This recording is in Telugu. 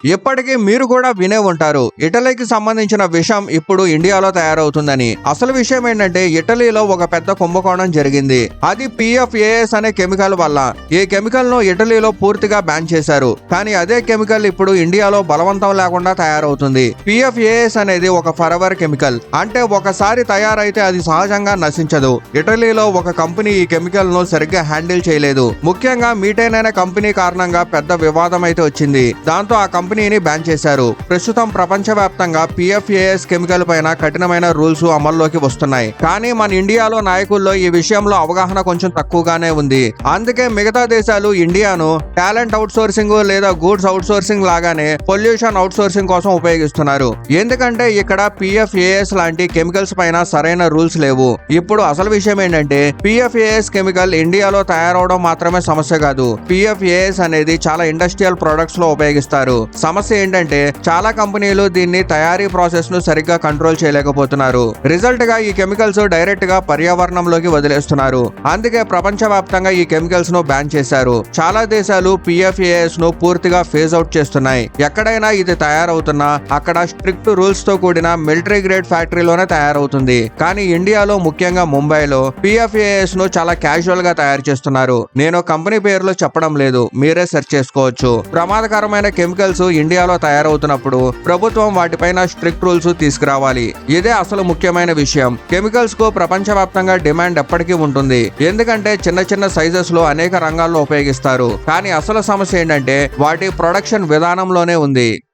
ఇప్పటికీ మీరు కూడా వినే ఉంటారు, ఇటలీకి సంబంధించిన విషం ఇప్పుడు ఇండియాలో తయారవుతుందని. అసలు విషయం ఏంటంటే, ఇటలీలో ఒక పెద్ద కుంభకోణం జరిగింది. అది PFAS అనే కెమికల్ వల్ల. ఈ కెమికల్ ను ఇటలీలో పూర్తిగా బ్యాన్ చేశారు. కానీ అదే కెమికల్ ఇప్పుడు ఇండియాలో బలవంతం లేకుండా తయారవుతుంది. PFAS అనేది ఒక ఫరెవర్ కెమికల్. అంటే ఒకసారి తయారైతే అది సహజంగా నశించదు. ఇటలీలో ఒక కంపెనీ ఈ కెమికల్ ను సరిగ్గా హ్యాండిల్ చేయలేదు. ముఖ్యంగా మీటైన్ అనే కంపెనీ కారణంగా పెద్ద వివాదం అయితే వచ్చింది. దాంతో ఆ కంపెనీని బ్యాన్ చేశారు. ప్రస్తుతం ప్రపంచవ్యాప్తంగా PFAS కెమికల్ పైన కఠినమైన రూల్స్ అమల్లోకి వస్తున్నాయి. కానీ మన ఇండియాలో నాయకుల్లో ఈ విషయంలో అవగాహన కొంచెం తక్కువగానే ఉంది. అందుకే మిగతా దేశాలు ఇండియాను టాలెంట్ అవుట్ సోర్సింగ్ లేదా గూడ్స్ అవుట్ సోర్సింగ్ లాగానే పొల్యూషన్ అవుట్ సోర్సింగ్ కోసం ఉపయోగిస్తున్నారు. ఎందుకంటే ఇక్కడ PFAS లాంటి కెమికల్స్ పైన సరైన రూల్స్ లేవు. ఇప్పుడు అసలు విషయం ఏంటంటే, PFAS కెమికల్ ఇండియాలో తయారవడం మాత్రమే సమస్య కాదు. PFAS అనేది చాలా ఇండస్ట్రియల్ ప్రొడక్ట్స్ లో ఉపయోగిస్తారు. సమస్య ఏంటంటే, చాలా కంపెనీలు దీన్ని తయారీ ప్రాసెస్ ను సరిగ్గా కంట్రోల్ చేయలేకపోతున్నారు. రిజల్ట్ గా ఈ కెమికల్స్ డైరెక్ట్ గా పర్యావరణంలోకి వదిలేస్తున్నారు. అందుకే ప్రపంచవ్యాప్తంగా ఈ కెమికల్స్ ను బ్యాన్ చేశారు. చాలా దేశాలు PFAS ను పూర్తిగా ఫేజ్ అవుట్ చేస్తున్నాయి. ఎక్కడైనా ఇది తయారవుతున్నా అక్కడ స్ట్రిక్ట్ రూల్స్ తో కూడిన మిలిటరీ గ్రేడ్ ఫ్యాక్టరీలోనే తయారవుతుంది. కానీ ఇండియాలో, ముఖ్యంగా ముంబైలో PFAS ను చాలా క్యాజువల్ గా తయారు చేస్తున్నారు. నేను కంపెనీ పేర్లు చెప్పడం లేదు, మీరే సెర్చ్ చేసుకోవచ్చు. ప్రమాదకరమైన కెమికల్స్ ఇండియాలో తయారవుతున్నప్పుడు ప్రభుత్వం వాటిపైన స్ట్రిక్ట్ రూల్స్ తీసుకురావాలి. ఇదే అసలు ముఖ్యమైన విషయం. కెమికల్స్ కు ప్రపంచవ్యాప్తంగా డిమాండ్ ఎప్పటికీ ఉంటుంది. ఎందుకంటే చిన్న చిన్న సైజెస్ లో అనేక రంగాల్లో ఉపయోగిస్తారు. కానీ అసలు సమస్య ఏంటంటే, వాటి ప్రొడక్షన్ విధానంలోనే ఉంది.